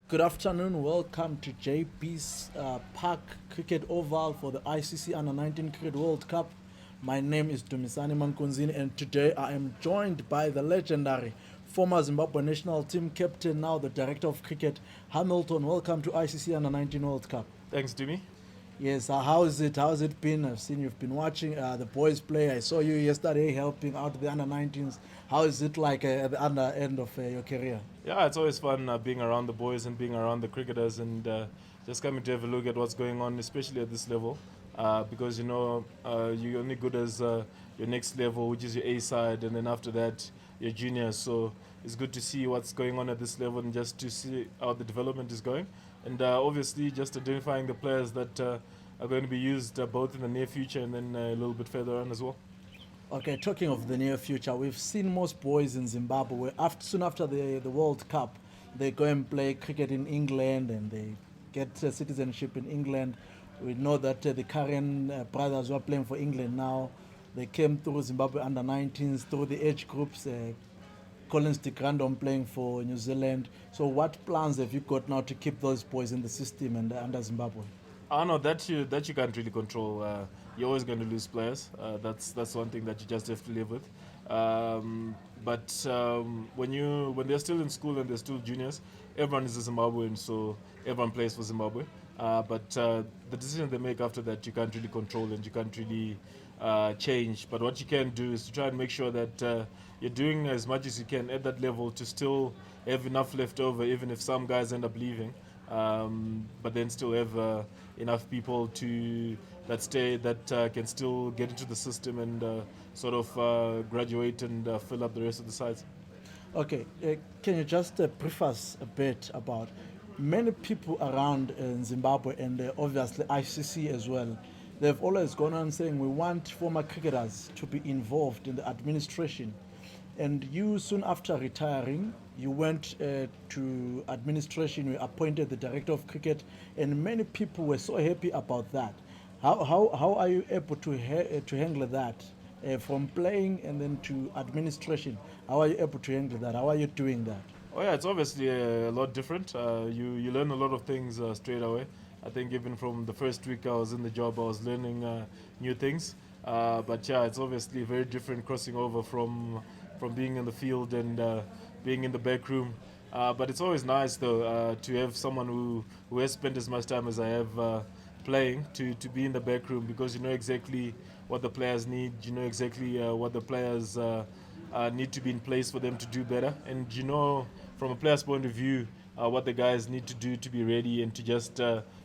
Good afternoon. Welcome to JP's Park Cricket Oval for the ICC U19 Cricket World Cup. My name is Dumisani Mankunzini, and today I am joined by the legendary former Zimbabwe national team captain, now the director of cricket, Hamilton. Welcome to ICC U19 World Cup. Thanks, Dumi. Yes, how is it? How's it been? I've seen you've been watching the boys play. I saw you yesterday helping out the under 19s. How is it like at the under end of your career? Yeah, it's always fun being around the boys and being around the cricketers and just coming to have a look at what's going on, especially at this level. Because you're only good as your next level, which is your A side, and then after that, your juniors. So it's good to see what's going on at this level and just to see how the development is going. And obviously, just identifying the players that are going to be used both in the near future and then a little bit further on as well. Okay, talking of the near future, we've seen most boys in Zimbabwe soon after the World Cup, they go and play cricket in England and they get citizenship in England. We know that the current brothers who are playing for England now, they came through Zimbabwe under 19s, through the age groups. Collins de Grandon playing for New Zealand. So, what plans have you got now to keep those boys in the system and under Zimbabwe? I know that you can't really control. You're always going to lose players. That's one thing that you just have to live with. But when they're still in school and they're still juniors, everyone is a Zimbabwean, so everyone plays for Zimbabwe. But the decision they make after that, you can't really control and you can't really change. But what you can do is to try and make sure that you're doing as much as you can at that level to still have enough left over, even if some guys end up leaving. But then still have enough people to that stay that can still get into the system and sort of graduate and fill up the rest of the sites. Okay, can you just brief us a bit about many people around in Zimbabwe and obviously ICC as well? They've always gone on saying we want former cricketers to be involved in the administration. And you, soon after retiring, you went to administration, you appointed the director of cricket, and many people were so happy about that. How are you able to handle that from playing and then to administration? How are you able to handle that? How are you doing that? Oh yeah, it's obviously a lot different. You learn a lot of things straight away. I think even from the first week I was in the job, I was learning new things. But yeah, it's obviously very different crossing over from being in the field and being in the back room. But it's always nice though to have someone who has spent as much time as I have playing to be in the back room because you know exactly what the players need. You know exactly what the players need to be in place for them to do better, and you know from a player's point of view what the guys need to do to be ready and to just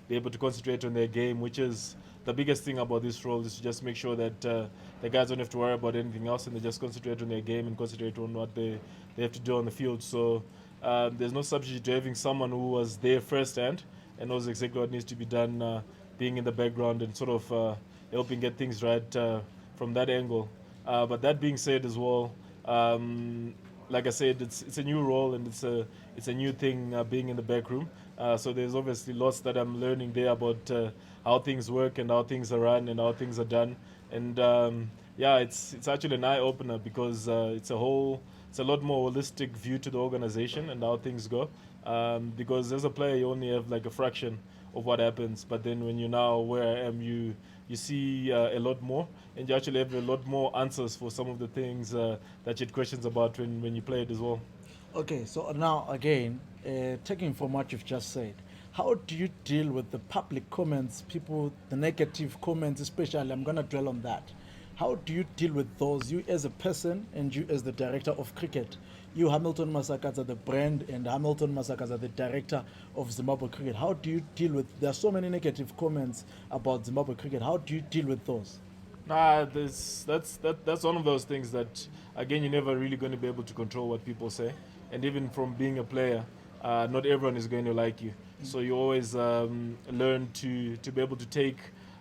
be able to concentrate on their game, which is the biggest thing about this role is to just make sure that the guys don't have to worry about anything else and they just concentrate on their game and concentrate on what they have to do on the field. So there's no substitute to having someone who was there firsthand and knows exactly what needs to be done, being in the background and sort of helping get things right from that angle. But that being said as well, like I said, it's a new role and it's a new thing being in the back room. So there's obviously lots that I'm learning there about how things work and how things are run and how things are done. And yeah, it's actually an eye opener because it's a lot more holistic view to the organization and how things go. Because as a player, you only have like a fraction of what happens, but then when you're now where I am, you see a lot more, and you actually have a lot more answers for some of the things that you had questions about when you played as well. Okay, so now again, taking from what you've just said, how do you deal with the public comments, people, the negative comments, especially? I'm going to dwell on that. How do you deal with those, you as a person and you as the director of cricket? You, Hamilton Masakadza, the brand, and Hamilton Masakadza, the director of Zimbabwe cricket. How do you deal with? There are so many negative comments about Zimbabwe cricket. How do you deal with those? Nah, that's one of those things that again you're never really going to be able to control what people say, and even from being a player, not everyone is going to like you. So you always learn to be able to take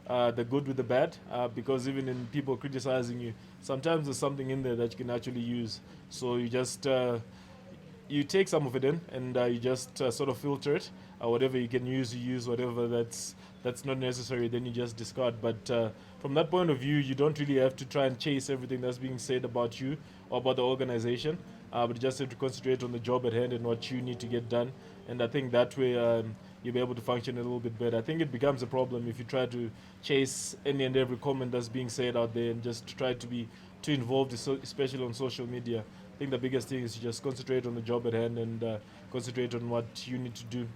the good with the bad, because even in people criticizing you, sometimes there's something in there that you can actually use. So you take some of it in and you just sort of filter it. Whatever you can use, you use. Whatever that's not necessary, then you just discard. But from that point of view, you don't really have to try and chase everything that's being said about you or about the organization. But you just have to concentrate on the job at hand and what you need to get done and I think that way you'll be able to function a little bit better. I think it becomes a problem if you try to chase any and every comment that's being said out there and just try to be too involved, especially on social media. I think the biggest thing is to just concentrate on the job at hand and concentrate on what you need to do.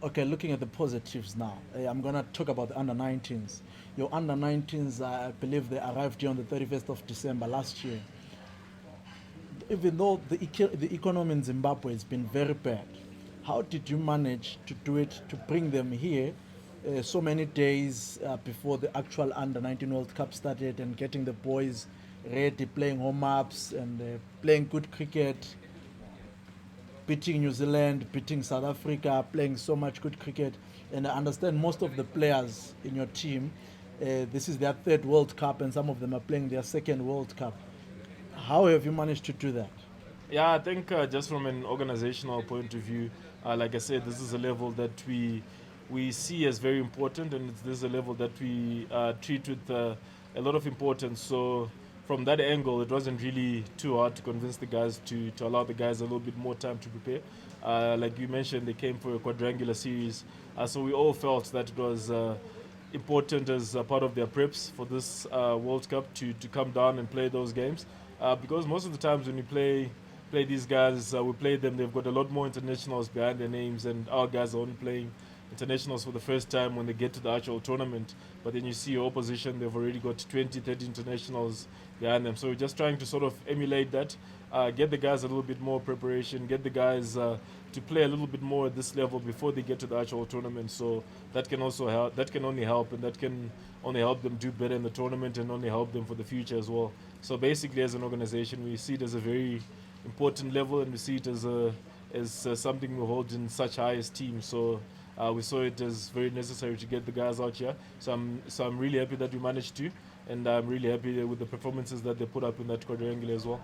Okay, looking at the positives now, I'm going to talk about the under 19s. Your under 19s, I believe they arrived here on the 31st of December last year. Even though the economy in Zimbabwe has been very bad, how did you manage to do it, to bring them here so many days before the actual under 19 World Cup started, and getting the boys ready, playing home ups and playing good cricket, beating New Zealand, beating South Africa, playing so much good cricket? And I understand most of the players in your team, this is their third World Cup, and some of them are playing their second World Cup. How have you managed to do that? Yeah, I think just from an organizational point of view, like I said, this is a level that we see as very important, and this is a level that we treat with a lot of importance. So from that angle, it wasn't really too hard to convince the guys to allow the guys a little bit more time to prepare. Like you mentioned, they came for a quadrangular series, so we all felt that it was important as a part of their preps for this World Cup to come down and play those games. Because most of the times when we play these guys, we play them, they've got a lot more internationals behind their names, and our guys are only playing internationals for the first time when they get to the actual tournament. But then you see your opposition, they've already got 20, 30 internationals behind them. So we're just trying to sort of emulate that, get the guys a little bit more preparation, get the guys to play a little bit more at this level before they get to the actual tournament. So that can also help, that can only help, and that can only help them do better in the tournament and only help them for the future as well. So basically, as an organization, we see it as a very important level, and we see it as something we hold in such high esteem. So we saw it as very necessary to get the guys out here. So I'm really happy that we managed to, and I'm really happy with the performances that they put up in that quadrangular as well.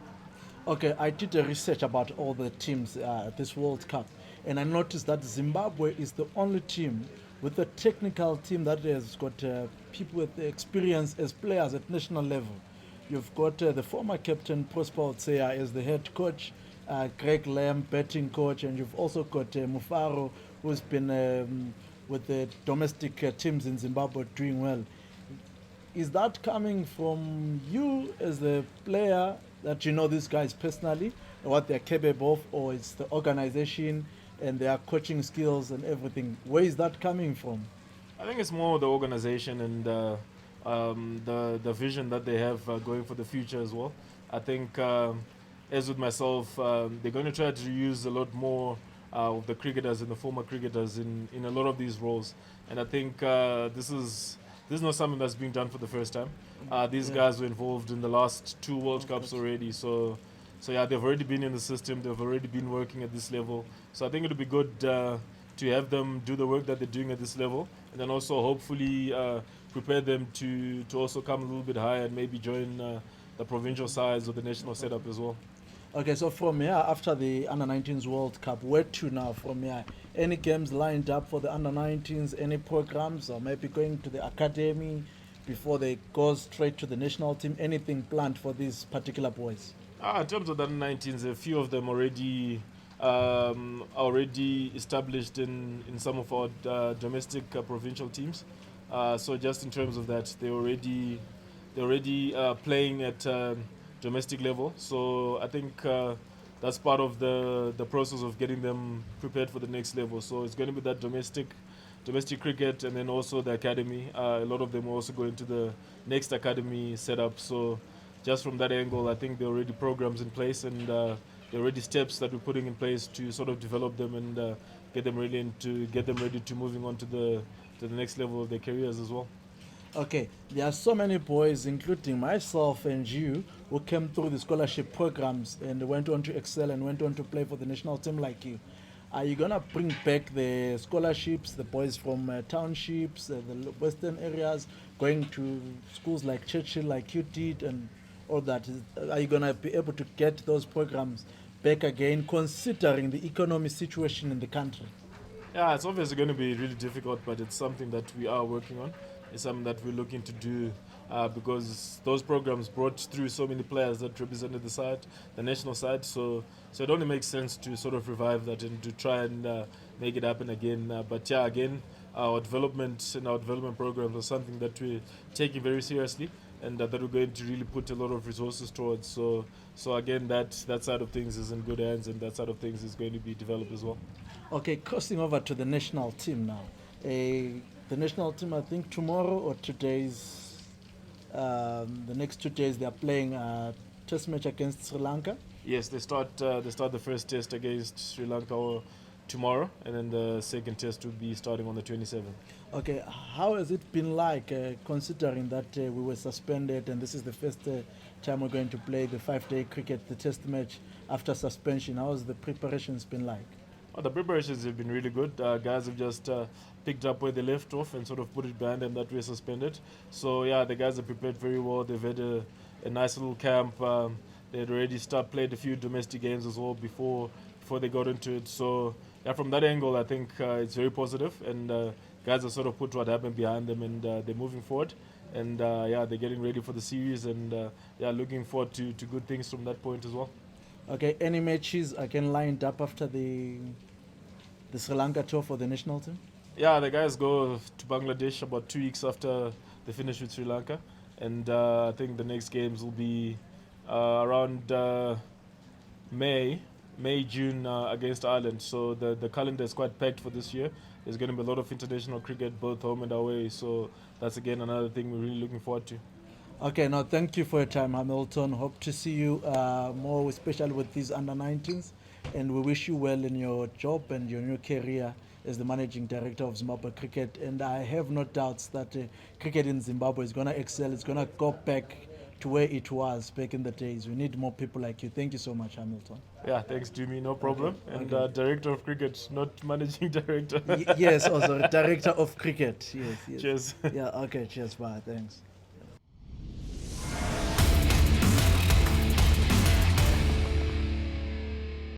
Okay, I did a research about all the teams at this World Cup, and I noticed that Zimbabwe is the only team with a technical team that has got people with experience as players at national level. You've got the former captain Prosper Otseya as the head coach, Greg Lamb, batting coach, and you've also got Mufaro, who's been with the domestic teams in Zimbabwe doing well. Is that coming from you as the player, that you know these guys personally, what they're capable of, or it's the organization and their coaching skills and everything? Where is that coming from? I think it's more the organization and the vision that they have going for the future as well. I think, as with myself, they're going to try to use a lot more of the cricketers and the former cricketers in a lot of these roles. And I think this is not something that's being done for the first time. These guys were involved in the last two World Cups already, so yeah, they've already been in the system. They've already been working at this level. So I think it would be good to have them do the work that they're doing at this level, and then also hopefully prepare them to also come a little bit higher and maybe join the provincial sides or the national setup as well. Okay, so from here, after the Under 19s World Cup, where to now from here? Any games lined up for the Under 19s? Any programs, or maybe going to the academy before they go straight to the national team? Anything planned for these particular boys? In terms of the Under 19s, a few of them already established in some of our domestic provincial teams. So just in terms of that, they're already playing at domestic level. So I think that's part of the process of getting them prepared for the next level. So it's going to be that domestic cricket, and then also the academy. A lot of them are also going to the next academy setup. So just from that angle, I think there are already programs in place, and there are already steps that we're putting in place to sort of develop them and get them ready to moving on to the next level of their careers as well. Okay, there are so many boys, including myself and you, who came through the scholarship programs and went on to excel and went on to play for the national team like you. Are you going to bring back the scholarships, the boys from townships, the western areas, going to schools like Churchill, like you did, and all that? Are you going to be able to get those programs back again, considering the economic situation in the country? Yeah, it's obviously going to be really difficult, but it's something that we are working on. It's something that we're looking to do because those programs brought through so many players that represented the national side. So it only makes sense to sort of revive that and to try and make it happen again. But yeah, again, our development and our development programs are something that we're taking very seriously, and that we're going to really put a lot of resources towards. So again, that side of things is in good hands, and that side of things is going to be developed as well. Okay, crossing over to the national team now. The national team, I think tomorrow or today's, the next 2 days, they are playing a test match against Sri Lanka. Yes, they start the first test against Sri Lanka tomorrow, and then the second test will be starting on the 27th. Okay, how has it been like, considering that we were suspended and this is the first time we're going to play the 5-day cricket, the test match after suspension? How has the preparations been like? Oh, the preparations have been really good. Guys have just picked up where they left off and sort of put it behind them that we're suspended. So yeah, the guys are prepared very well. They've had a nice little camp. They had already played a few domestic games as well before they got into it. So yeah, from that angle, I think it's very positive, and guys have sort of put what happened behind them, and they're moving forward. And yeah, they're getting ready for the series, and yeah, looking forward to good things from that point as well. Okay, any matches again lined up after the Sri Lanka tour for the national team? Yeah, the guys go to Bangladesh about 2 weeks after they finish with Sri Lanka, and I think the next games will be around May, June against Ireland. So the calendar is quite packed for this year. There's going to be a lot of international cricket, both home and away. So that's again another thing we're really looking forward to. Okay, now thank you for your time, Hamilton. Hope to see you more, especially with these under-19s. And we wish you well in your job and your new career as the managing director of Zimbabwe Cricket. And I have no doubts that cricket in Zimbabwe is going to excel. It's going to go back to where it was back in the days. We need more people like you. Thank you so much, Hamilton. Yeah, thanks, Jimmy. No problem. Okay. And Okay. director of cricket, not managing director. Yes, also director of cricket. Yes, yes. Cheers. Yeah, okay, cheers, bye, thanks.